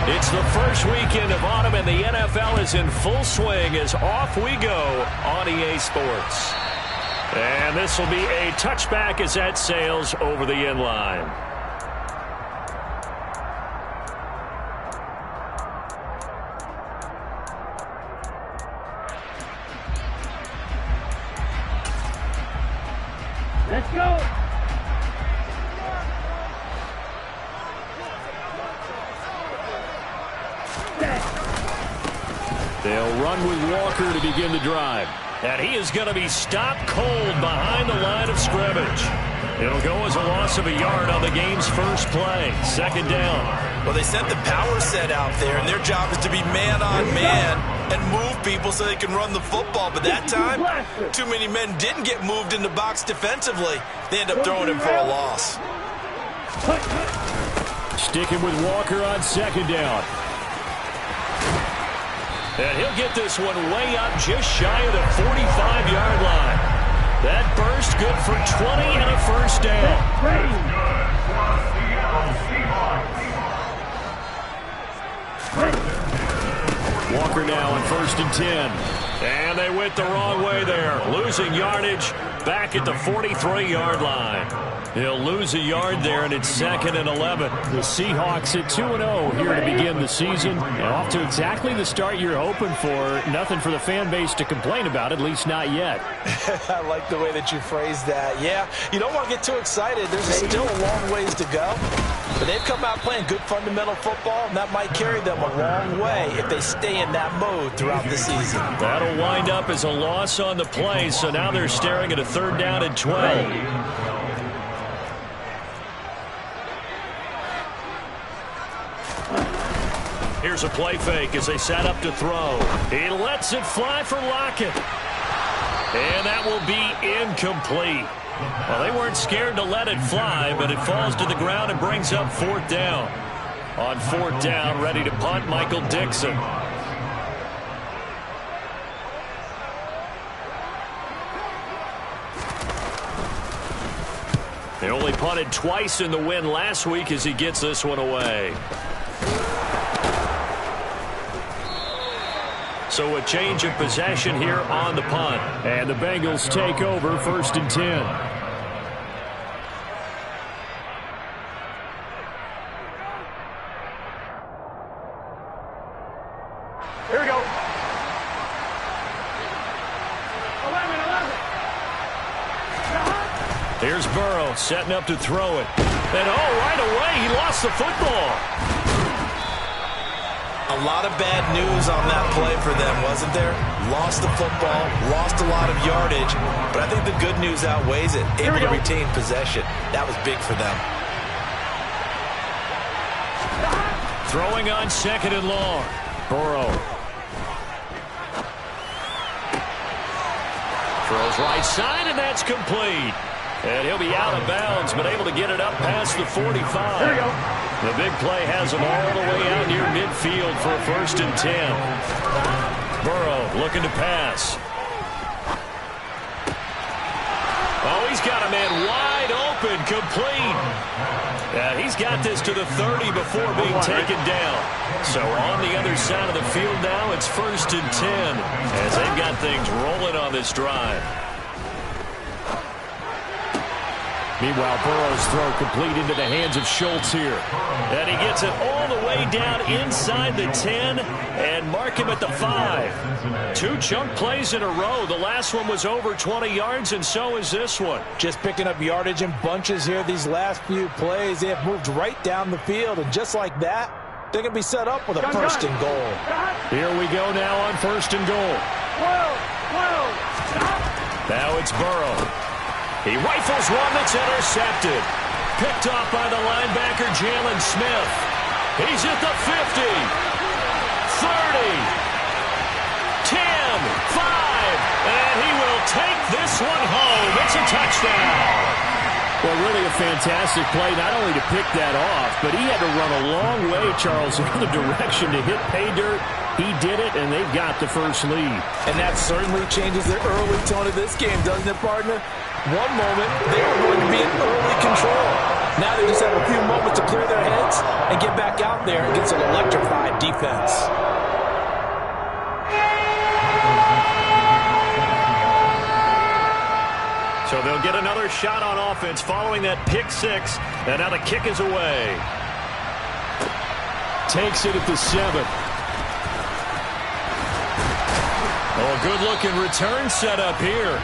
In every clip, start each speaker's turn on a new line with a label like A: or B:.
A: It's the first weekend of autumn, and the NFL is in full swing as off we go on EA Sports. And this will be a touchback as that sails over the end line.
B: Let's go.
A: They'll run with Walker to begin the drive. And he is going to be stopped cold behind the line of scrimmage. It'll go as a loss of a yard on the game's first play. Second down.
C: Well, they sent the power set out there, and their job is to be man-on-man and move people so they can run the football. But that time, too many men didn't get moved in the box defensively. They end up throwing him for a loss.
A: Sticking with Walker on second down. And he'll get this one way up just shy of the 45-yard line. That burst good for 20 and a first down. Walker now on 1st and 10. And they went the wrong way there. Losing yardage back at the 43-yard line. He'll lose a yard there, and it's 2nd and 11.
D: The Seahawks at 2-0 here to begin the season. And off to exactly the start you're hoping for. Nothing for the fan base to complain about, at least not yet.
C: I like the way that you phrased that. Yeah, you don't want to get too excited. There's still a long ways to go. But they've come out playing good fundamental football, and that might carry them a long way if they stay in that mode throughout the season.
A: That'll wind up as a loss on the play, so now they're staring at a 3rd down and 12. Here's a play fake as they set up to throw. He lets it fly for Lockett. And that will be incomplete. Well, they weren't scared to let it fly, but it falls to the ground and brings up 4th down. On 4th down, ready to punt, Michael Dixon. They only punted twice in the win last week as he gets this one away. So a change of possession here on the punt.
D: And the Bengals take over 1st and 10.
B: Here we go. 11.
A: Here's Burrow setting up to throw it. And right away he lost the football.
C: A lot of bad news on that play for them, wasn't there? Lost the football, lost a lot of yardage, but I think the good news outweighs it. Able to retain possession. That was big for them.
A: Throwing on 2nd and long. Burrow. Throws right side, and that's complete. And he'll be out of bounds, but able to get it up past the 45.
B: There you go.
A: The big play has him all the way out near midfield for a 1st and 10. Burrow looking to pass. Oh, he's got a man wide open, complete. Yeah, he's got this to the 30 before being taken down. So on the other side of the field now, it's 1st and 10 as they've got things rolling on this drive.
D: Meanwhile, Burrow's throw complete into the hands of Schultz here.
A: And he gets it all the way down inside the 10 and mark him at the 5. 2 chunk plays in a row. The last one was over 20 yards, and so is this one.
C: Just picking up yardage in bunches here these last few plays. They have moved right down the field, and just like that, they're going to be set up with a 1st and goal.
D: Here we go now on 1st and goal.
A: Now it's Burrow. He rifles one that's intercepted. Picked off by the linebacker, Jalen Smith. He's at the 50, 30, 10, 5, and he will take this one home. It's a touchdown.
D: Well, really a fantastic play, not only to pick that off, but he had to run a long way, Charles, in the direction to hit pay dirt. He did it, and they've got the first lead.
C: And that certainly changes the early tone of this game, doesn't it, partner? One moment, they were going to be in early control. Now they just have a few moments to clear their heads and get back out there against an electrified defense.
A: So they'll get another shot on offense following that pick six. And now the kick is away.
D: Takes it at the 7.
A: Oh, good-looking return setup here.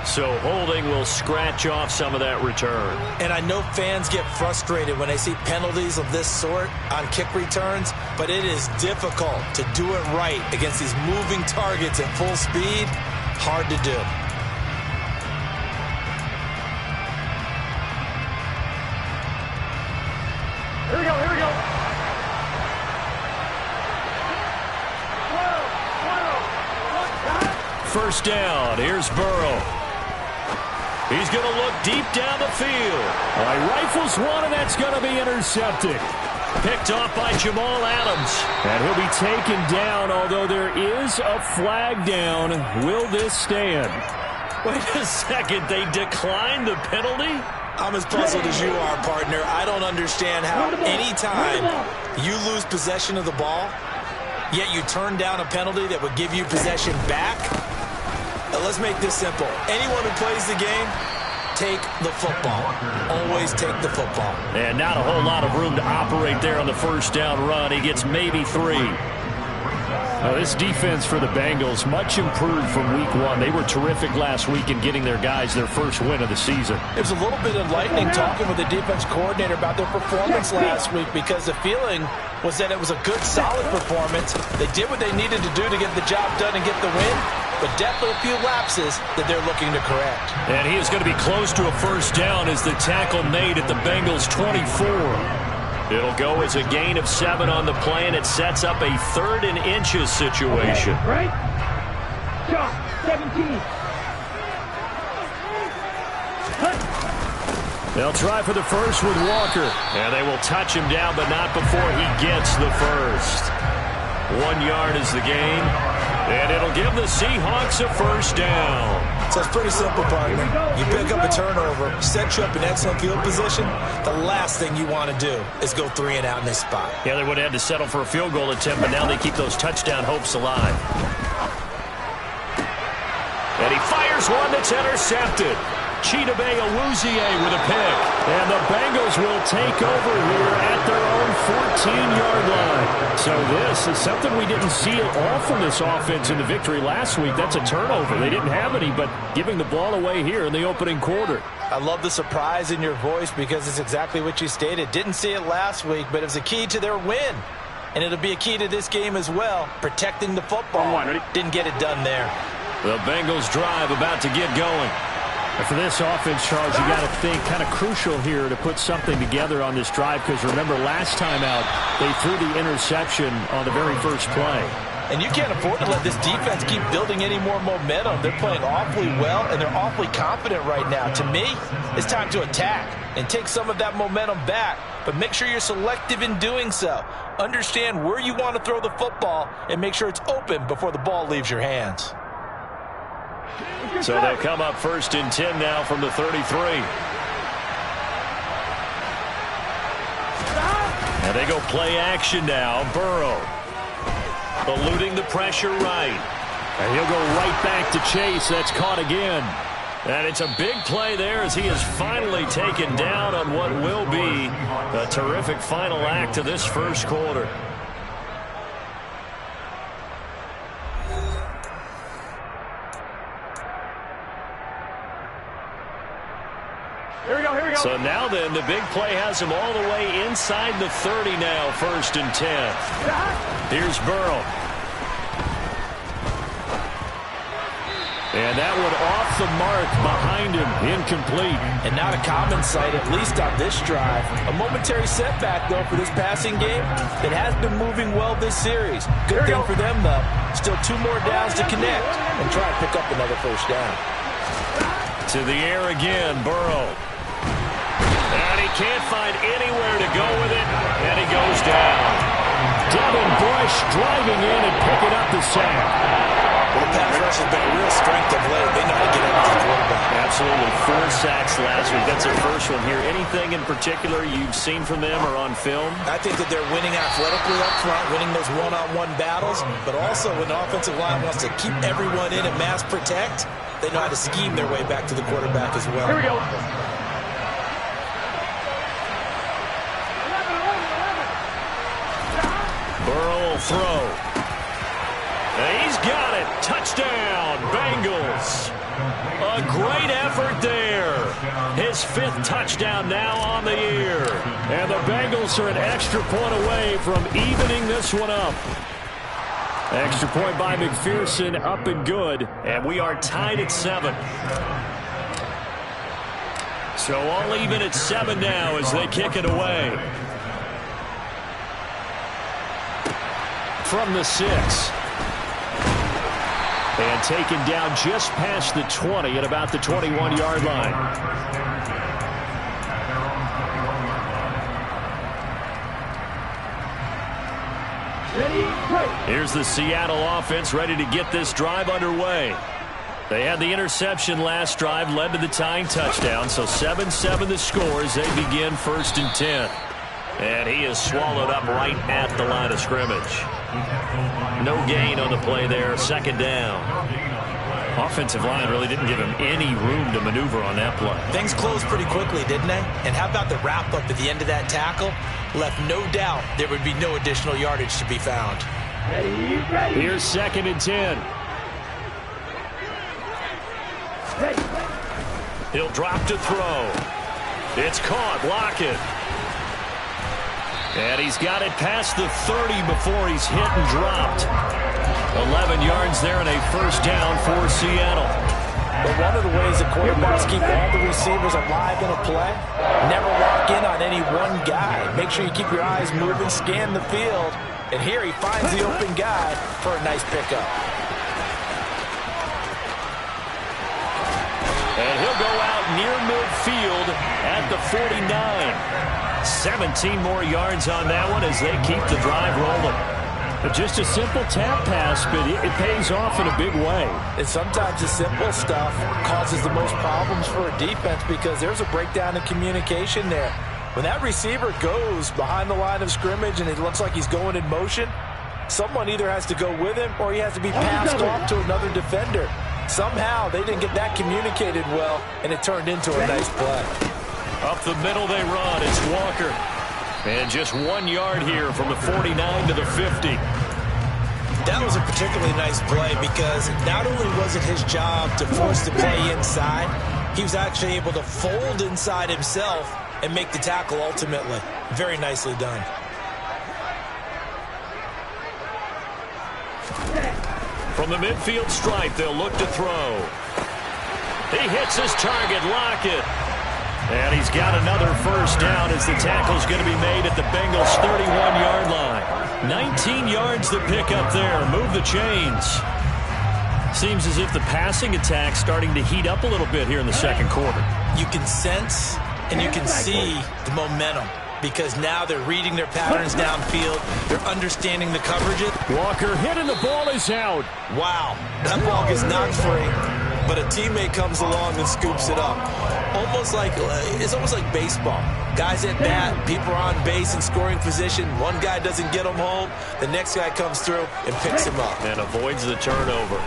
A: So holding will scratch off some of that return.
C: And I know fans get frustrated when they see penalties of this sort on kick returns, but it is difficult to do it right against these moving targets at full speed. Hard to do.
B: Here we go, here we go.
A: First down. Here's Burrow. He's going to look deep down the field.
D: All right, rifles one, and that's going to be intercepted.
A: Picked off by Jamal Adams.
D: And he'll be taken down, although there is a flag down. Will this stand?
A: Wait a second. They declined the penalty?
C: I'm as puzzled as you are, partner. I don't understand how any time you lose possession of the ball, yet you turn down a penalty that would give you possession back. Now, let's make this simple. Anyone who plays the game, take the football. Always take the football.
A: And not a whole lot of room to operate there on the first down run. He gets maybe 3.
D: Now, this defense for the Bengals, much improved from week 1. They were terrific last week in getting their guys their first win of the season.
C: It was a little bit enlightening talking with the defense coordinator about their performance last week, because the feeling was that it was a good, solid performance. They did what they needed to do to get the job done and get the win, but definitely a few lapses that they're looking to correct.
A: And he is going to be close to a first down as the tackle made at the Bengals 24. It'll go as a gain of 7 on the play, and it sets up a 3rd and inches situation.
B: Right? Shot, 17.
A: They'll try for the first with Walker. And they will touch him down, but not before he gets the first. 1 yard is the gain. And it'll give the Seahawks a first down.
C: So it's pretty simple, partner. You pick up a turnover, set you up in excellent field position. The last thing you want to do is go 3 and out in this spot.
A: Yeah, they would have had to settle for a field goal attempt, but now they keep those touchdown hopes alive. And he fires one that's intercepted. Chidobe Awuzie with a pick. And the Bengals will take over here at their own 14-yard line. So this is something we didn't see at all from this offense in the victory last week. That's a turnover. They didn't have any, but giving the ball away here in the opening quarter.
C: I love the surprise in your voice, because it's exactly what you stated. Didn't see it last week, but it was a key to their win. And it'll be a key to this game as well, protecting the football. Didn't get it done there.
A: The Bengals drive about to get going.
D: And for this offense, Charles, you got to think kind of crucial here to put something together on this drive, because remember last time out they threw the interception on the very first play.
C: And you can't afford to let this defense keep building any more momentum. They're playing awfully well, and they're awfully confident right now. To me, it's time to attack and take some of that momentum back, but make sure you're selective in doing so. Understand where you want to throw the football and make sure it's open before the ball leaves your hands.
A: So they'll come up 1st and 10 now from the 33. And they go play action now. Burrow eluding the pressure right.
D: And he'll go right back to Chase. That's caught again.
A: And it's a big play there as he is finally taken down on what will be a terrific final act to this first quarter.
B: Here we go, here we go.
A: So now then, the big play has him all the way inside the 30 now, 1st and 10. Here's Burrow. And that one off the mark behind him, incomplete.
C: And not a common sight, at least on this drive. A momentary setback, though, for this passing game that has been moving well this series. Good thing for them, though. Still 2 more downs to connect and try to pick up another first down.
A: To the air again, Burrow. And he can't find anywhere to go with it, and he goes down.
D: Devin Bush driving in and picking up the sack.
C: Well, the pass rush has been a real strength of late. They know how to get after the quarterback.
A: Absolutely. 4 sacks last week. That's their first one here. Anything in particular you've seen from them or on film?
C: I think that they're winning athletically up front, winning those one-on-one battles, but also when the offensive line wants to keep everyone in and mass protect, they know how to scheme their way back to the quarterback as well.
B: Here we go.
A: Burrow will throw. And he's got it. Touchdown, Bengals. A great effort there. His 5th touchdown now on the year. And the Bengals are an extra point away from evening this one up. Extra point by McPherson, up and good. And we are tied at 7. So all even at 7 now as they kick it away. From the 6. And taken down just past the 20 at about the 21-yard line. Here's the Seattle offense ready to get this drive underway. They had the interception last drive, led to the tying touchdown, so 7-7 the score as they begin 1st and 10. And he is swallowed up right at the line of scrimmage. No gain on the play there, 2nd down. Offensive line really didn't give him any room to maneuver on that play.
C: Things closed pretty quickly, didn't they? And how about the wrap-up at the end of that tackle? Left no doubt there would be no additional yardage to be found.
A: Here's 2nd and 10. He'll drop to throw. It's caught. Lockett. And he's got it past the 30 before he's hit and dropped. 11 yards there and a 1st down for Seattle.
C: But one of the ways that quarterbacks keep all the receivers alive in a play, never lock in on any one guy. Make sure you keep your eyes moving, scan the field. And here he finds the open guy for a nice pickup.
A: And he'll go out near midfield at the 49. 17 more yards on that one as they keep the drive rolling. Just a simple tap pass, but it pays off in a big way.
C: And sometimes the simple stuff causes the most problems for a defense because there's a breakdown in communication there. When that receiver goes behind the line of scrimmage and it looks like he's going in motion, someone either has to go with him or he has to be passed off to another defender. Somehow they didn't get that communicated well, and it turned into a nice play.
A: Up the middle they run. It's Walker. And just 1 yard here from the 49 to the 50.
C: That was a particularly nice play because not only was it his job to force the play inside, he was actually able to fold inside himself and make the tackle ultimately. Very nicely done.
A: From the midfield stripe, they'll look to throw. He hits his target, Lockett. And he's got another 1st down as the tackle's going to be made at the Bengals' 31-yard line. 19 yards to pick up there. Move the chains. Seems as if the passing attack's starting to heat up a little bit here in the 2nd quarter.
C: You can sense and you can see the momentum because now they're reading their patterns downfield. They're understanding the coverages.
A: Walker hit and the ball is out.
C: Wow, that ball gets knocked free, but a teammate comes along and scoops it up. It's almost like baseball. Guys at bat, people are on base in scoring position. One guy doesn't get them home. The next guy comes through and picks him up.
A: And avoids the turnover.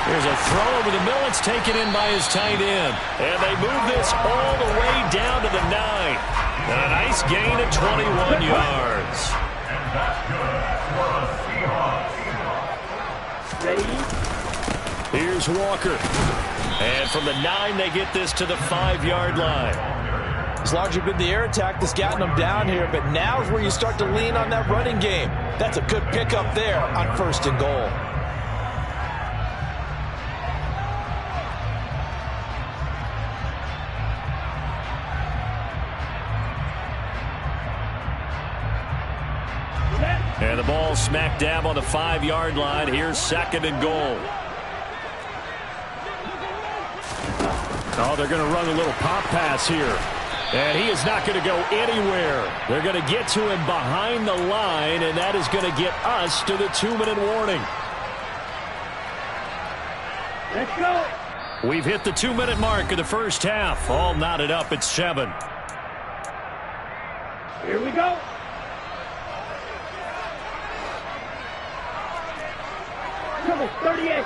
A: There's a throw over the middle. It's taken in by his tight end. And they move this all the way down to the 9. And a nice gain of 21 yards. Here's Walker. And from the 9, they get this to the 5-yard line.
C: It's largely been the air attack that's gotten them down here, but now is where you start to lean on that running game. That's a good pickup there on 1st and goal.
A: And the ball smack dab on the 5-yard line. Here's 2nd and goal. Oh, they're going to run a little pop pass here.
D: And he is not going to go anywhere. They're going to get to him behind the line, and that is going to get us to the 2-minute warning.
B: Let's go.
A: We've hit the 2-minute mark of the first half. All knotted up at 7.
B: Here we go. Come on, 38.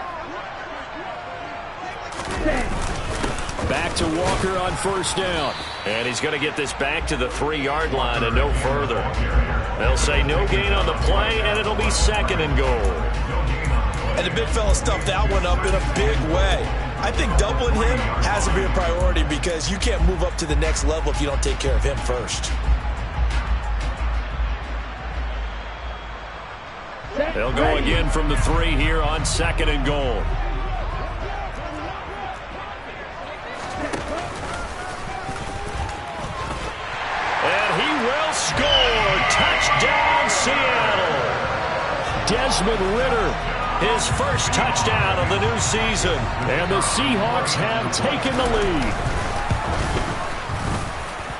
B: 10.
A: Back to Walker on first down. And he's going to get this back to the 3-yard line and no further. They'll say no gain on the play, and it'll be 2nd and goal.
C: And the big fella stuffed that one up in a big way. I think doubling him has to be a priority because you can't move up to the next level if you don't take care of him first.
A: They'll go again from the 3 here on 2nd and goal. And he will score. Touchdown, Seattle. Desmond Ridder, his first touchdown of the new season.
D: And the Seahawks have taken the lead.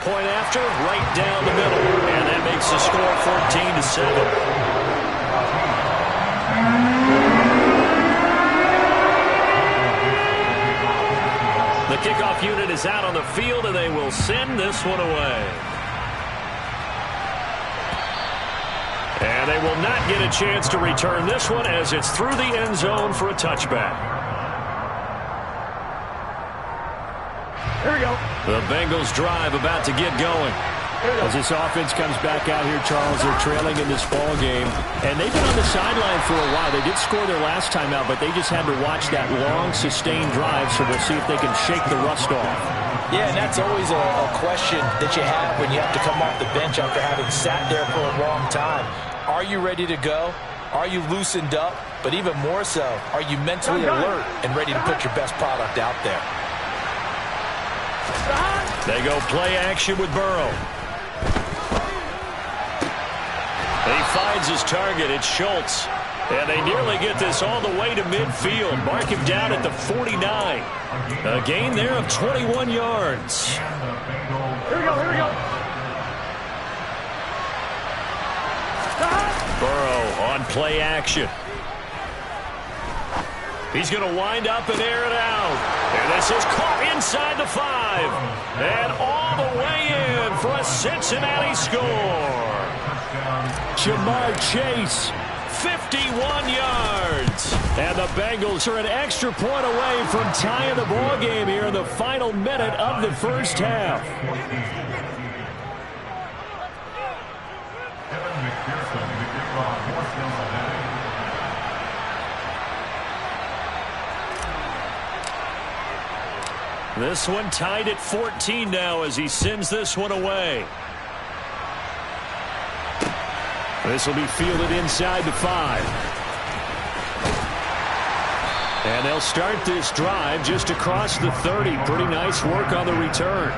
A: Point after, right down the middle. And that makes the score 14-7. The kickoff unit is out on the field, and they will send this one away. And they will not get a chance to return this one as it's through the end zone for a touchback.
B: Here we go.
A: The Bengals drive about to get going.
D: As this offense comes back out here, Charles, they're trailing in this ball game. And they've been on the sideline for a while. They did score their last time out, but they just had to watch that long, sustained drive, so we'll see if they can shake the rust off.
C: Yeah, and that's always a question that you have when you have to come off the bench after having sat there for a long time. Are you ready to go? Are you loosened up? But even more so, are you mentally alert and ready to put your best product out there?
A: They go play action with Burrow. He finds his target. It's Schultz. And they nearly get this all the way to midfield. Mark him down at the 49. A gain there of 21 yards.
B: Here we go, here we go.
A: Burrow on play action. He's going to wind up and air it out. And this is caught inside the 5. And all the way in for a Cincinnati score.
D: Jamar Chase,
A: 51 yards.
D: and the Bengals are an extra point away from tying the ball game here in the final minute of the first half.
A: This one tied at 14 now as he sends this one away.
D: This will be fielded inside the 5. And they'll start this drive just across the 30. Pretty nice work on the return.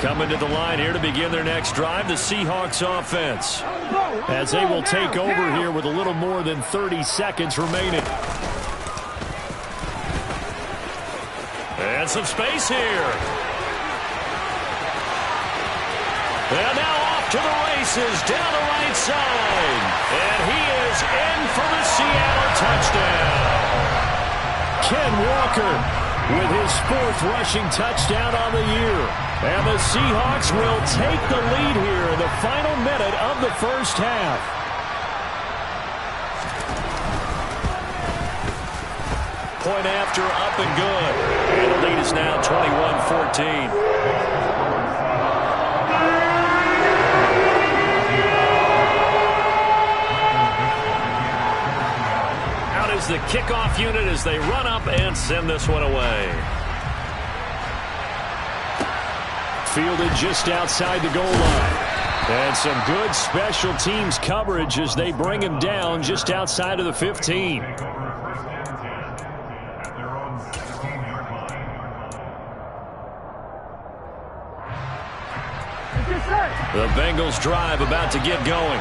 A: Coming to the line here to begin their next drive, the Seahawks offense.
D: As they will take over here with a little more than 30 seconds remaining.
A: And some space here. And now off to the races down the right side. And he is in for the Seattle touchdown.
D: Ken Walker with his 4th rushing touchdown on the year. And the Seahawks will take the lead here in the final minute of the first half.
A: Point after, up and good. And the lead is now 21-14. Out is the kickoff unit as they run up and send this one away.
D: Fielded just outside the goal line. And some good special teams coverage as they bring him down just outside of the 15.
A: The Bengals drive about to get going.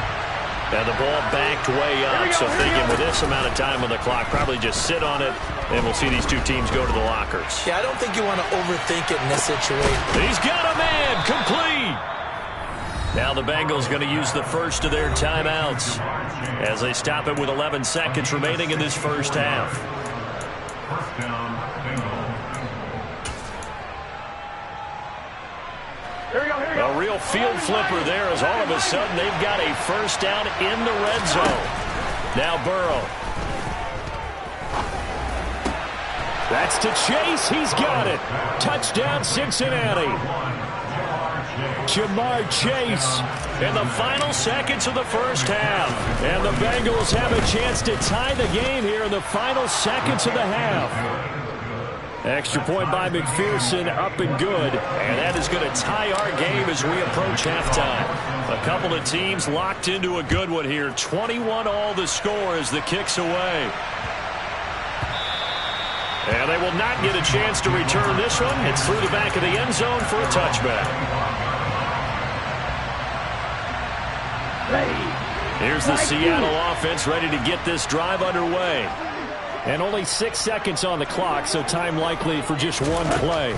A: And the ball backed way up, so thinking with this amount of time on the clock, probably just sit on it, and we'll see these two teams go to the lockers.
C: Yeah, I don't think you want to overthink it in this situation.
A: He's got a man, complete. Now the Bengals going to use the first of their timeouts as they stop it with 11 seconds remaining in this first half.
B: First down, Bengals.
A: A real field flipper there as all of a sudden they've got a first down in the red zone. Now Burrow.
D: That's to Chase. He's got it. Touchdown, Cincinnati. Jamar Chase.
A: In the final seconds of the first half.
D: And the Bengals have a chance to tie the game here in the final seconds of the half. Extra point by McPherson, up and good.
A: And that is going to tie our game as we approach halftime. A couple of teams locked into a good one here. 21 all the score as the kick's away. And they will not get a chance to return this one. It's through the back of the end zone for a touchback. Here's the Seattle offense ready to get this drive underway.
D: And only 6 seconds on the clock, so time likely for just one play.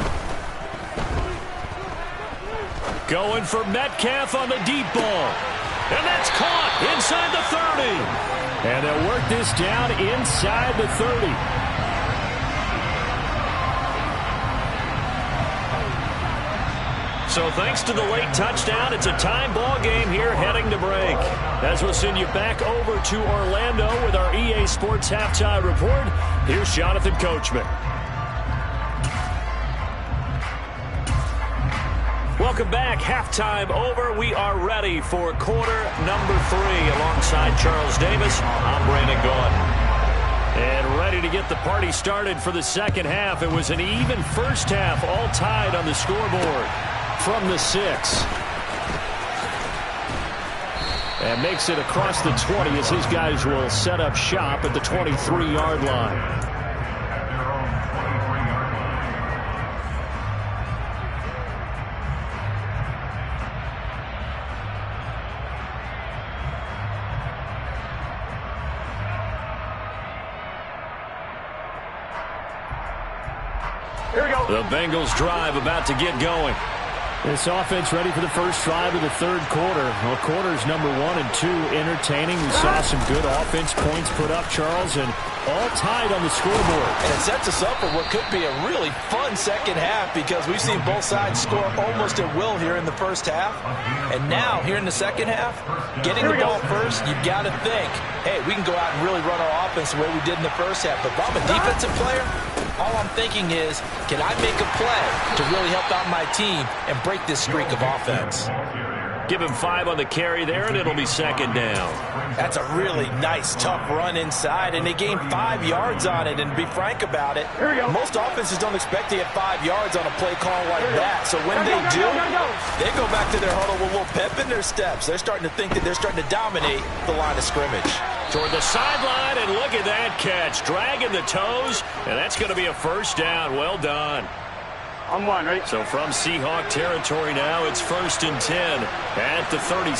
A: Going for Metcalf on the deep ball. And that's caught inside the 30.
D: And they'll work this down inside the 30.
A: So thanks to the late touchdown, it's a time ball game here heading to break. As we'll send you back over to Orlando with our EA Sports Halftime Report, here's Jonathan Coachman. Welcome back. Halftime over. We are ready for quarter number 3 alongside Charles Davis. I'm Brandon Gaudin. And ready to get the party started for the second half. It was an even first half, all tied on the scoreboard. From the 6.
D: And makes it across the 20 as his guys will set up shop at the 23-yard line.
B: Here we go.
A: The Bengals drive about to get going.
D: This offense ready for the first drive of the third quarter. Well, quarters number 1 and 2 entertaining. We saw some good offense points put up, Charles, and all tied on the scoreboard.
C: And it sets us up for what could be a really fun second half because we've seen both sides score almost at will here in the first half. And now, here in the second half, getting the ball first, you've got to think, hey, we can go out and really run our offense the way we did in the first half. But if I'm a defensive player, all I'm thinking is, can I make a play to really help out my team and break this streak of offense?
A: Give him 5 on the carry there, and it'll be second down.
C: That's a really nice, tough run inside, and they gained 5 yards on it. And to be frank about it, most offenses don't expect to get 5 yards on a play call like that. So when they do, they go back to their huddle with a little pep in their steps. They're starting to think that they're starting to dominate the line of scrimmage.
A: Toward the sideline, and look at that catch. Dragging the toes, and that's going to be a first down. Well done.
B: On 1, right?
A: So from Seahawk territory now, it's 1st and 10 at the 36.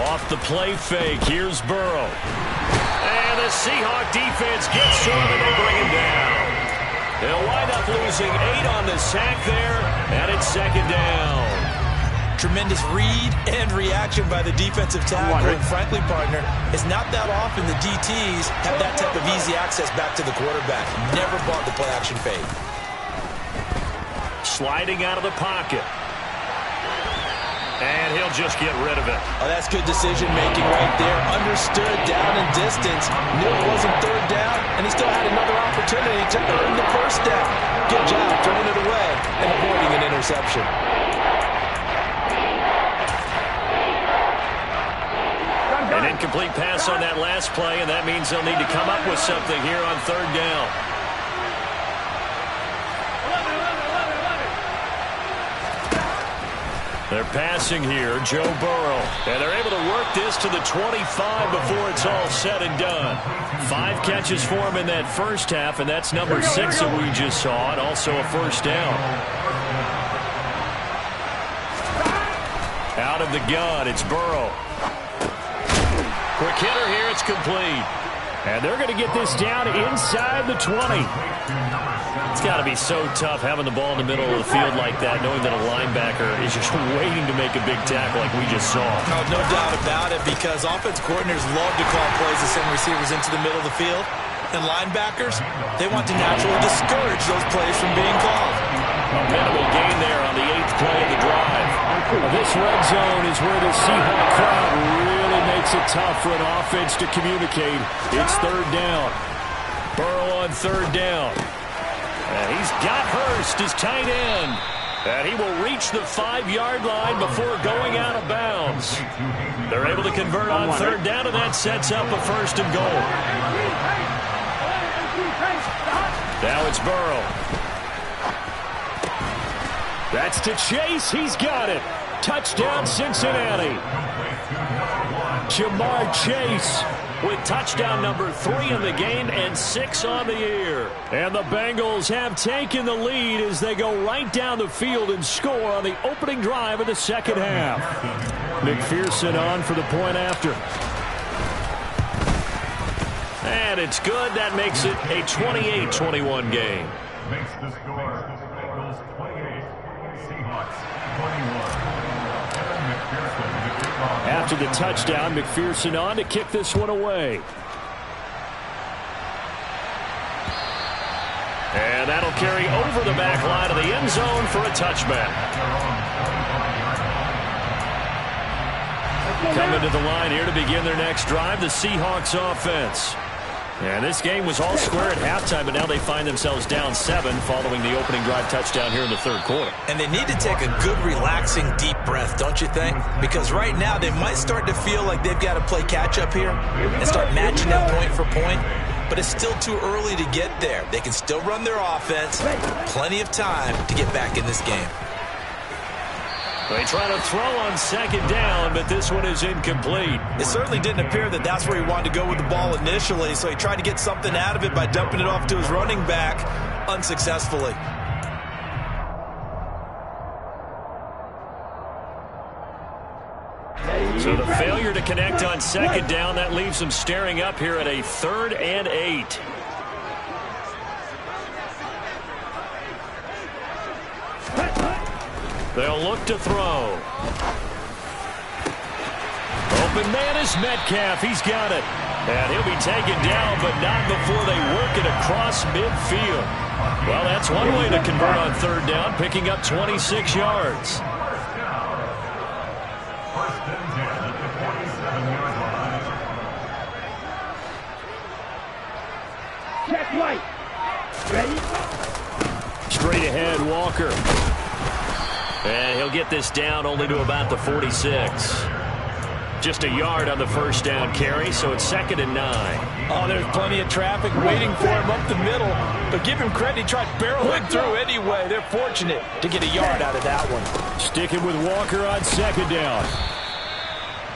A: Off the play fake, here's Burrow. And the Seahawk defense gets to him, and they bring him down. They'll wind up losing 8 on the sack there, and it's second down.
C: Tremendous read and reaction by the defensive tackle. And frankly, partner, it's not that often the DTs have that type of easy access back to the quarterback. Never bought the play action fake.
A: Sliding out of the pocket. And he'll just get rid of it.
C: Oh, that's good decision-making right there. Understood down and distance. Knew it wasn't third down, and he still had another opportunity to earn the first down. Good job throwing it away and avoiding an interception.
A: An incomplete pass on that last play, and that means they'll need to come up with something here on third down. They're passing here, Joe Burrow. And they're able to work this to the 25 before it's all said and done. 5 catches for him in that first half, and that's number 6 that we just saw, and also a first down. from the gun. It's Burrow. Quick hitter here. It's complete.
D: And they're going to get this down inside the 20.
A: It's got to be so tough having the ball in the middle of the field like that, knowing that a linebacker is just waiting to make a big tackle like we just saw.
C: No doubt about it, because offense coordinators love to call plays to send receivers into the middle of the field. And linebackers, they want to naturally discourage those plays from being called.
A: A minimal gain there on the 8th play of the drive.
D: This red zone is where the Seahawks crowd really makes it tough for an offense to communicate. It's 3rd down.
A: Burrow on 3rd down. And he's got Hurst, his tight end. And he will reach the 5-yard line before going out of bounds. They're able to convert on 3rd down, and that sets up a 1st and goal. Now it's Burrow.
D: That's to Chase. He's got it. Touchdown, Cincinnati. Jamar Chase
A: with touchdown number 3 in the game and 6 on the year.
D: And the Bengals have taken the lead as they go right down the field and score on the opening drive of the 2nd half. McPherson on for the point after.
A: And it's good. That makes it a 28-21 game.
B: Makes the score. Bengals 28, Seahawks 21.
D: After the touchdown, McPherson on to kick this one away.
A: And that'll carry over the back line of the end zone for a touchback. Coming to the line here to begin their next drive, the Seahawks offense. And this game was all square at halftime, but now they find themselves down 7 following the opening drive touchdown here in the 3rd quarter.
C: And they need to take a good, relaxing, deep breath, don't you think? Because right now they might start to feel like they've got to play catch-up here and start matching up point for point. But it's still too early to get there. They can still run their offense. Plenty of time to get back in this game.
A: They try to throw on 2nd down, but this one is incomplete.
C: It certainly didn't appear that that's where he wanted to go with the ball initially, so he tried to get something out of it by dumping it off to his running back unsuccessfully.
A: So the failure to connect on 2nd down, that leaves them staring up here at a 3rd and 8. They'll look to throw. Open man is Metcalf. He's got it. And he'll be taken down, but not before they work it across midfield. Well, that's one way to convert on 3rd down, picking up 26 yards.
E: Check right. Ready?
A: Straight ahead, Walker. And he'll get this down only to about the 46. Just a yard on the 1st down carry, so it's 2nd and 9.
C: Oh, there's plenty of traffic waiting for him up the middle. But give him credit, he tried barreling through anyway. They're fortunate to get a yard out of that one.
D: Sticking with Walker on 2nd down.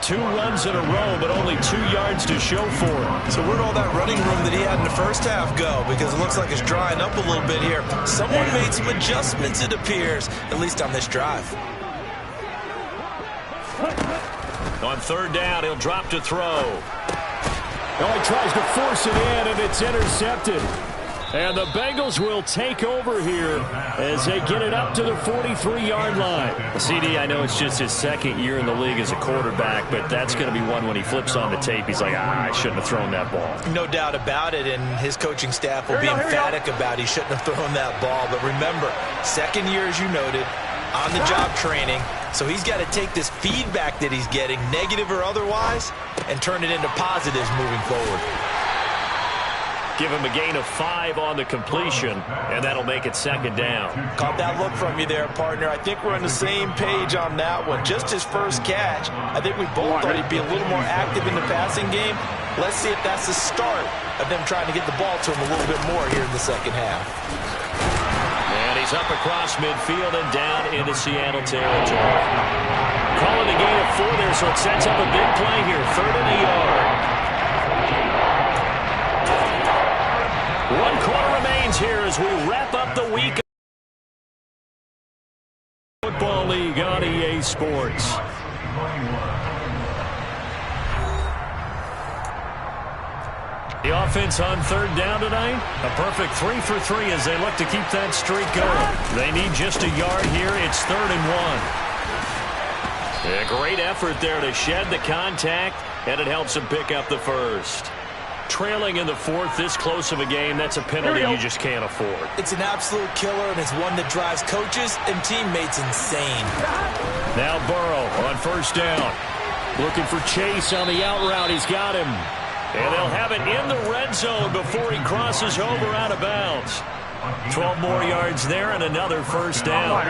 A: 2 runs in a row, but only 2 yards to show for it.
C: So where'd all that running room that he had in the 1st half go? Because it looks like it's drying up a little bit here. Someone made some adjustments, it appears, at least on this drive.
A: On 3rd down, he'll drop to throw.
D: Oh, he tries to force it in, and it's intercepted. And the Bengals will take over here as they get it up to the 43-yard line.
A: CD, I know it's just his 2nd year in the league as a quarterback, but that's going to be one when he flips on the tape. He's like, I shouldn't have thrown that ball.
C: No doubt about it, and his coaching staff will be emphatic about he shouldn't have thrown that ball. But remember, 2nd year, as you noted, on-the-job training. So he's got to take this feedback that he's getting, negative or otherwise, and turn it into positives moving forward.
A: Give him a gain of 5 on the completion, and that'll make it 2nd down.
C: Caught that look from you there, partner. I think we're on the same page on that one. Just his first catch. I think we both thought he'd be a little more active in the passing game. Let's see if that's the start of them trying to get the ball to him a little bit more here in the 2nd half.
A: And he's up across midfield and down into Seattle territory. Calling a gain of 4 there, so it sets up a big play here. 3rd and a yard. 1 quarter remains here as we wrap up the week. Football League on EA Sports. the offense on third down tonight? A perfect 3 for 3 as they look to keep that streak going. They need just a yard here. It's 3rd and 1. A great effort there to shed the contact, and it helps them pick up the first. Trailing in the 4th, this close of a game, that's a penalty you just can't afford.
C: It's an absolute killer, and it's one that drives coaches and teammates insane.
A: Now Burrow on first down. Looking for Chase on the out route. He's got him. And they'll have it in the red zone before he crosses over out of bounds. 12 more yards there and another first down.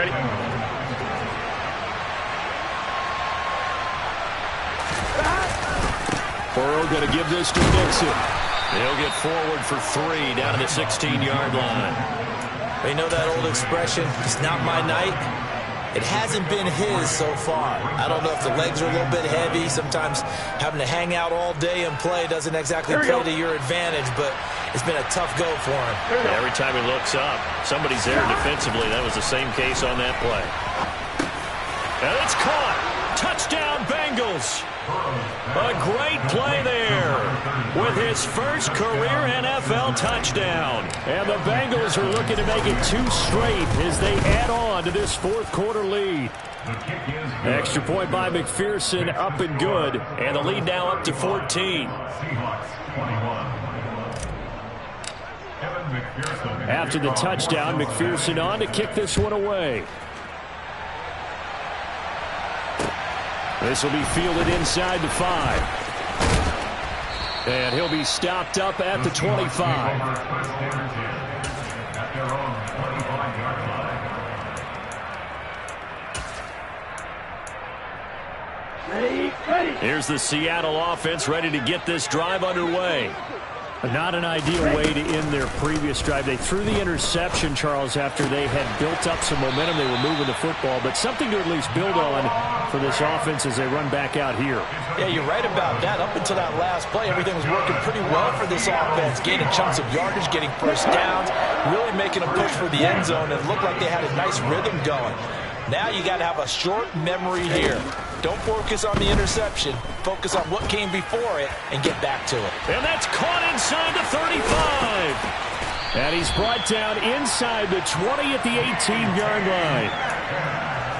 D: Burrow going to give this to Nixon.
A: He'll get forward for 3 down to the 16-yard line.
C: You know that old expression, it's not my night? It hasn't been his so far. I don't know if the legs are a little bit heavy. Sometimes having to hang out all day and play doesn't exactly play to your advantage, but it's been a tough go for him.
A: Every time he looks up, somebody's there defensively. That was the same case on that play. And it's caught. Touchdown, Bengals. A great play there with his first career NFL touchdown.
D: And the Bengals are looking to make it 2 straight as they add on to this 4th quarter lead. Extra point by McPherson, up and good.
A: And the lead now up to 14.
D: After the touchdown, McPherson on to kick this one away. This will be fielded inside the 5. And he'll be stopped up at the 25.
A: Here's the Seattle offense ready to get this drive underway.
D: Not an ideal way to end their previous drive. They threw the interception, Charles, after they had built up some momentum. They were moving the football, but something to at least build on for this offense as they run back out here.
C: Yeah, you're right about that. Up until that last play, everything was working pretty well for this offense. Gaining chunks of yardage, getting first downs, really making a push for the end zone, and it looked like they had a nice rhythm going. Now you got to have a short memory here. Don't focus on the interception. Focus on what came before it and get back to it.
A: And that's caught inside the 35.
D: And he's brought down inside the 20 at the 18-yard line.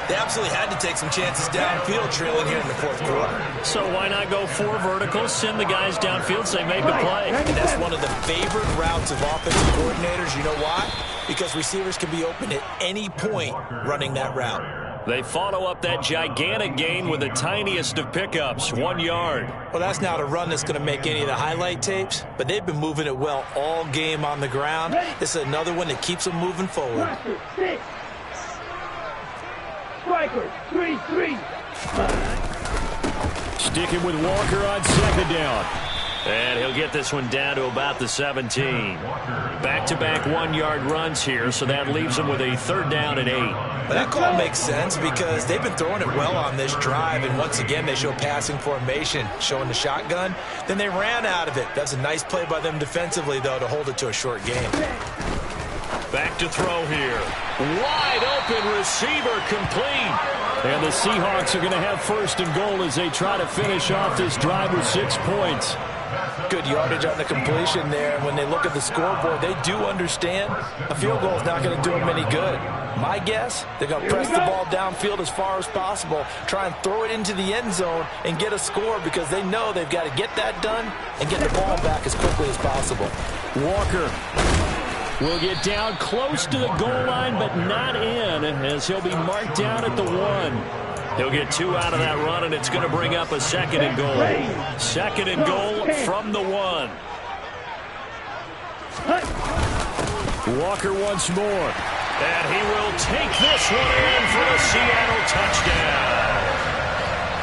C: They absolutely had to take some chances downfield trailing here in the 4th quarter.
A: So why not go 4 verticals, send the guys downfield, say make a play.
C: And that's one of the favorite routes of offensive coordinators. You know why? Because receivers can be open at any point running that route.
A: They follow up that gigantic gain with the tiniest of pickups, 1 yard.
C: Well, that's not a run that's going to make any of the highlight tapes, but they've been moving it well all game on the ground. This is another one that keeps them moving forward.
E: Strikers, 3-3.
D: Sticking with Walker on 2nd down.
A: And he'll get this one down to about the 17. Back-to-back 1-yard runs here, so that leaves him with a 3rd down and 8.
C: But that call makes sense because they've been throwing it well on this drive, and once again they show passing formation, showing the shotgun. Then they ran out of it. That's a nice play by them defensively, though, to hold it to a short game.
A: Back to throw here. Wide open receiver complete.
D: And the Seahawks are going to have 1st and goal as they try to finish off this drive with 6 points.
C: Good yardage on the completion there. When they look at the scoreboard, they do understand a field goal is not going to do them any good. My guess, they're going to press the ball downfield as far as possible, try and throw it into the end zone and get a score because they know they've got to get that done and get the ball back as quickly as possible.
D: Walker will get down close to the goal line, but not in, as he'll be marked down at the 1.
A: He'll get 2 out of that run, and it's going to bring up a 2nd and goal. 2nd and goal from the 1.
D: Walker once more.
A: And he will take this one in for a Seattle touchdown.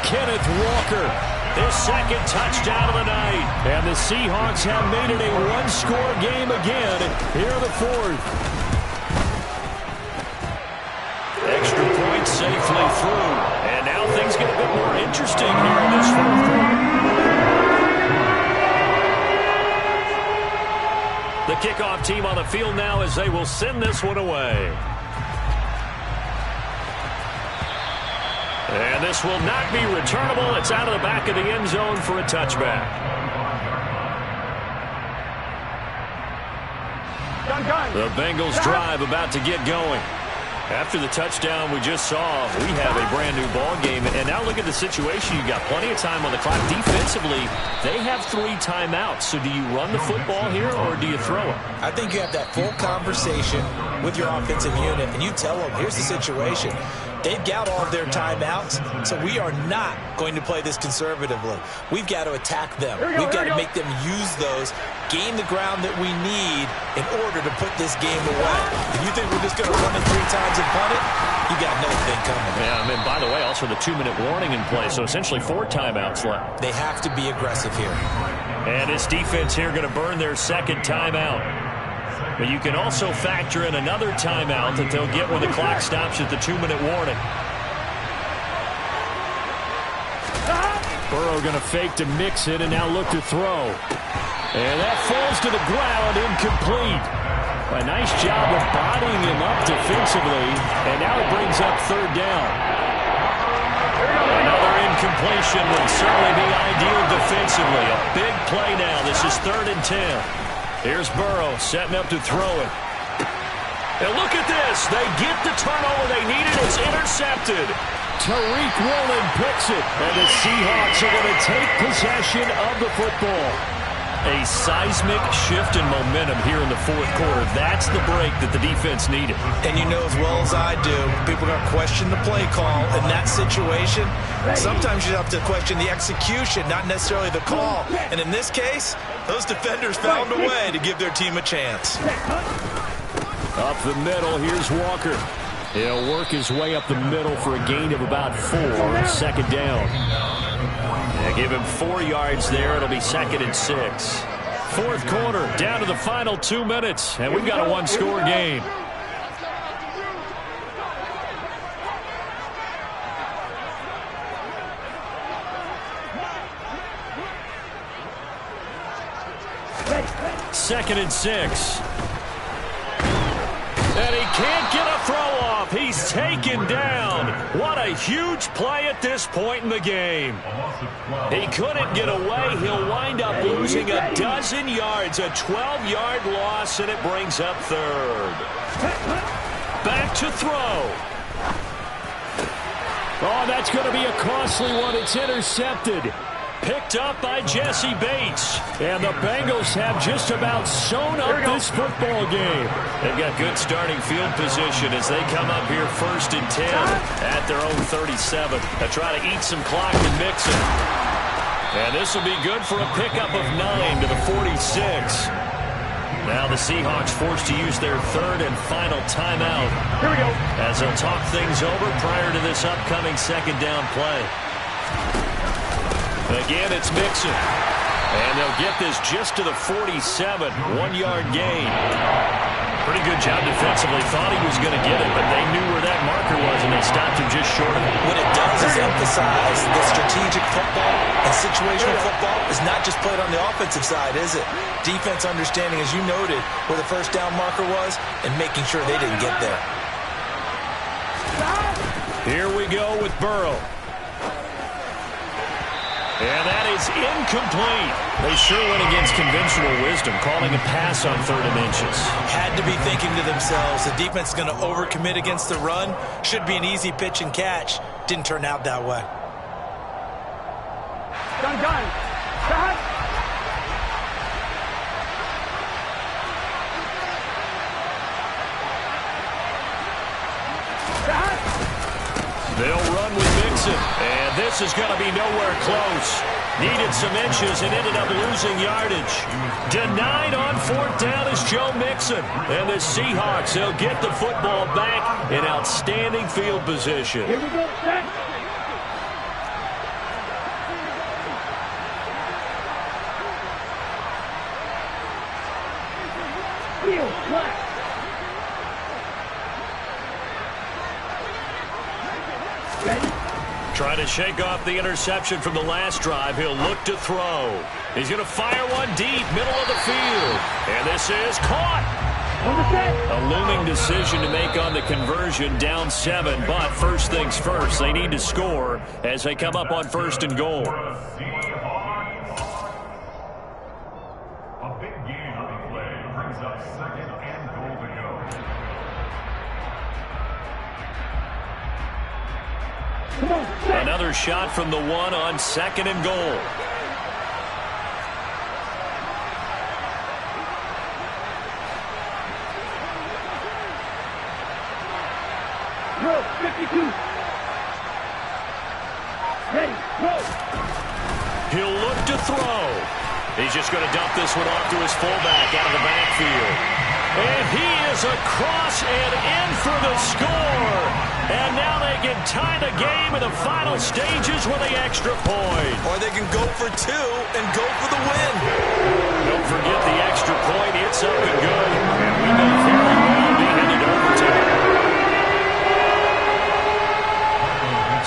D: Kenneth Walker,
A: his 2nd touchdown of the night.
D: And the Seahawks have made it a 1-score game again here in the 4th.
A: Extra point safely through. And now things get a bit more interesting here in this 4th quarter. The kickoff team on the field now as they will send this one away. And this will not be returnable. It's out of the back of the end zone for a touchback. The Bengals drive about to get going. After the touchdown we just saw, we have a brand new ball game. And now look at the situation. You've got plenty of time on the clock. Defensively, they have 3 timeouts. So do you run the football here or do you throw it?
C: I think you have that full conversation with your offensive unit, and you tell them, here's the situation. They've got all of their timeouts, so we are not going to play this conservatively. We've got to attack them. We've got to make them use those, gain the ground that we need in order to put this game away. If you think we're just going to run it 3 times and punt it, you got another thing coming.
A: Yeah, I mean, by the way, also the 2-minute warning in play, so essentially 4 timeouts left.
C: They have to be aggressive here.
A: And this defense here going to burn their 2nd timeout. But you can also factor in another timeout that they'll get when the clock stops at the 2-minute warning. Burrow going to fake to mix it and now look to throw. And that falls to the ground, incomplete. A nice job of bodying him up defensively, and now it brings up 3rd down. Another incompletion would certainly be ideal defensively. A big play now. This is 3rd and 10. Here's Burrow setting up to throw it. And look at this. They get the turnover they needed. It's intercepted. Tariq Woolen picks it. And the Seahawks are going to take possession of the football. A seismic shift in momentum here in the 4th quarter. That's the break that the defense needed.
C: And you know as well as I do, people are going to question the play call in that situation. Sometimes you have to question the execution, not necessarily the call. And in this case, those defenders found a way to give their team a chance.
D: Up the middle, here's Walker. He'll work his way up the middle for a gain of about 4. 2nd down. Yeah, give him 4 yards there. It'll be 2nd and 6. 4th quarter, down to the final 2 minutes, and we've got a 1-score game. Second and 6. And he can't get a throw off. He's taken down. What a huge play at this point in the game. He couldn't get away. He'll wind up losing a dozen yards. A 12-yard loss, and it brings up 3rd. Back to throw. Oh, that's going to be a costly one. It's intercepted. Picked up by Jesse Bates. And the Bengals have just about sewn up this football game.
A: They've got good starting field position as they come up here 1st and 10 at their own 37. They'll try to eat some clock and mix it. And this will be good for a pickup of 9 to the 46. Now the Seahawks forced to use their 3rd and final timeout.
E: Here we go.
A: As they'll talk things over prior to this upcoming 2nd down play. Again, it's Mixon. And they'll get this just to the 47. 1-yard gain. Pretty good job defensively. Thought he was going to get it, but they knew where that marker was, and they stopped him just short of it.
C: What it does is emphasize that strategic football and situational football is not just played on the offensive side, is it? Defense understanding, as you noted, where the 1st down marker was and making sure they didn't get there.
A: Here we go with Burrow. And that is incomplete. They sure went against conventional wisdom, calling a pass on 3rd and inches.
C: Had to be thinking to themselves, the defense is going to overcommit against the run. Should be an easy pitch and catch. Didn't turn out that way.
E: Done. Stop.
A: They'll run with Mixon, and this is going to be nowhere close. Needed some inches and ended up losing yardage. Denied on 4th down is Joe Mixon. And the Seahawks, they'll get the football back in outstanding field position.
E: Here we go. Set. Field flat.
A: Trying to shake off the interception from the last drive. He'll look to throw. He's going to fire one deep, middle of the field. And this is caught. A looming decision to make on the conversion, down 7. But first things first, they need to score as they come up on 1st and goal.
B: A big game on the play brings up 2nd and
A: Another shot from the 1 on 2nd and goal.
E: Throw, 52. Ready, throw.
A: He'll look to throw. He's just going to dump this one off to his fullback out of the backfield. And he is across and in for the score. And now they can tie the game in the final stages with the extra point.
C: Or they can go for 2 and go for the win.
A: Don't forget the extra point. It's up and good. And we may very well be headed to overtime.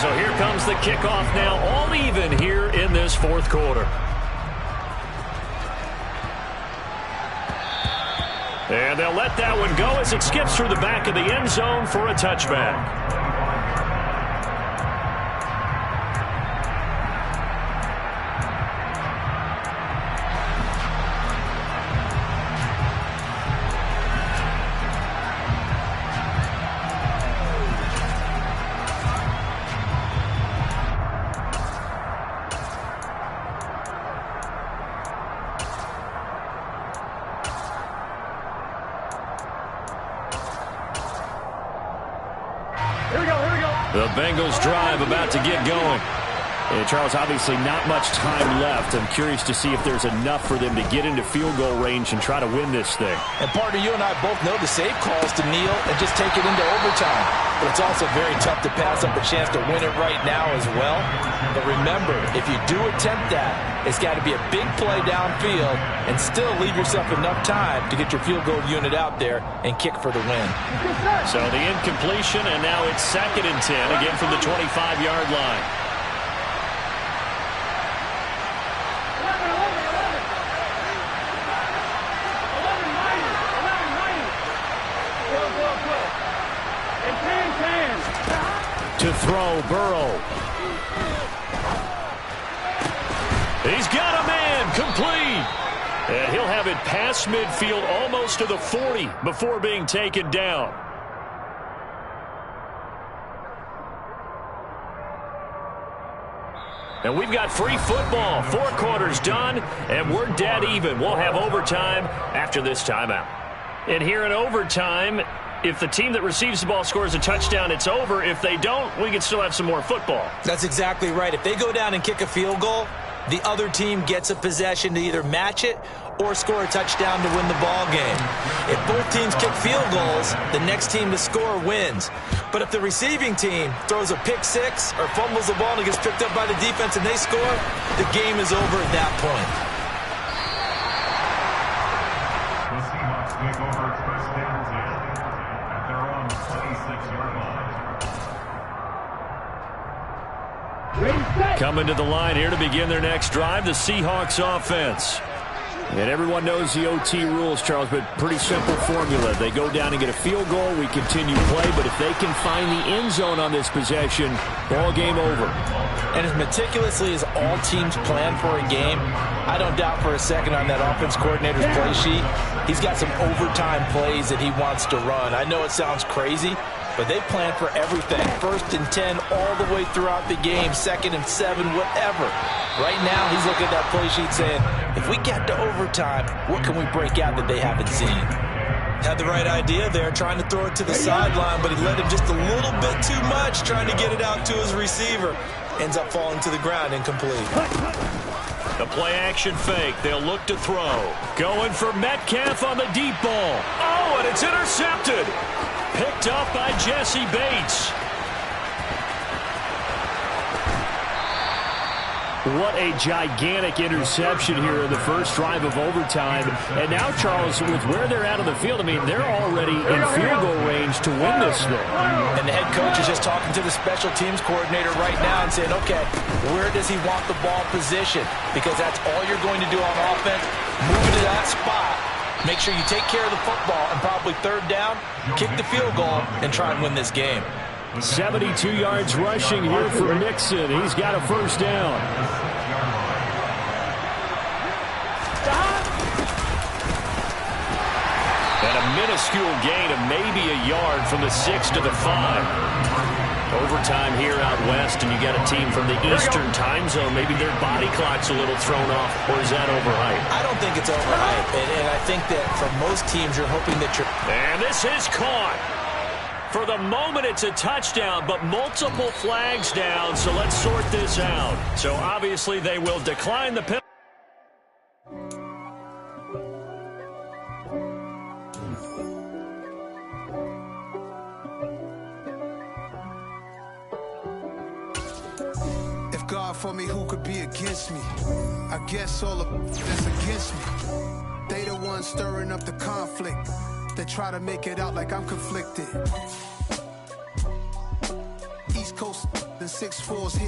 A: So here comes the kickoff now, all even here in this 4th quarter. And they'll let that one go as it skips through the back of the end zone for a touchback. The Bengals drive about to get going.
D: And Charles, obviously not much time left. I'm curious to see if there's enough for them to get into field goal range and try to win this thing.
C: And partner, you and I both know the safe calls to kneel and just take it into overtime. But it's also very tough to pass up a chance to win it right now as well. But remember, if you do attempt that, it's got to be a big play downfield and still leave yourself enough time to get your field goal unit out there and kick for the win.
A: So the incompletion, and now it's 2nd and 10, again from the 25-yard line. To throw, Burrow. He's got a man, complete. And he'll have it past midfield almost to the 40 before being taken down. And we've got free football. 4 quarters done, and we're dead even. We'll have overtime after this timeout. And here in overtime, if the team that receives the ball scores a touchdown, it's over. If they don't, we can still have some more football.
C: That's exactly right. If they go down and kick a field goal, the other team gets a possession to either match it or score a touchdown to win the ball game. If both teams kick field goals, the next team to score wins. But if the receiving team throws a pick 6 or fumbles the ball and it gets picked up by the defense and they score, the game is over at that point.
B: The Seahawks take over first down at their own 26-yard line.
A: Coming to the line here to begin their next drive, the Seahawks offense.
D: And everyone knows the OT rules, Charles, but pretty simple formula. They go down and get a field goal, we continue play, but if they can find the end zone on this possession, ball game over.
C: And as meticulously as all teams plan for a game, I don't doubt for a second on that offense coordinator's play sheet, he's got some overtime plays that he wants to run. I know it sounds crazy, but they plan for everything. 1st and 10 all the way throughout the game, 2nd and 7, whatever. Right now, he's looking at that play sheet saying, if we get to overtime, what can we break out that they haven't seen? Had the right idea there, trying to throw it to the sideline, but he led him just a little bit too much, trying to get it out to his receiver. Ends up falling to the ground, incomplete.
A: The play-action fake. They'll look to throw. Going for Metcalf on the deep ball. Oh, and it's intercepted. Picked up by Jesse Bates.
D: What a gigantic interception here in the first drive of overtime. And now, Charles, with where they're at on the field, I mean, they're already in field goal range to win this thing.
C: And the head coach is just talking to the special teams coordinator right now and saying, okay, where does he want the ball positioned? Because that's all you're going to do on offense. Move it to that spot. Make sure you take care of the football and probably 3rd down, kick the field goal, and try and win this game.
D: 72 yards rushing here for Mixon. He's got a first down.
A: And a minuscule gain of maybe a yard from the 6 to the 5. Overtime here out west, and you got a team from the Eastern time zone. Maybe their body clock's a little thrown off, or is that overhyped?
C: I don't think it's overhyped, and I think that for most teams, you're hoping that you're...
A: And this is caught. For the moment, it's a touchdown, but multiple flags down, so let's sort this out. So obviously, they will decline the penalty.
F: God for me, who could be against me? I guess all of that's against me. They the ones stirring up the conflict. They try to make it out like I'm conflicted. East Coast, the 6'4's here.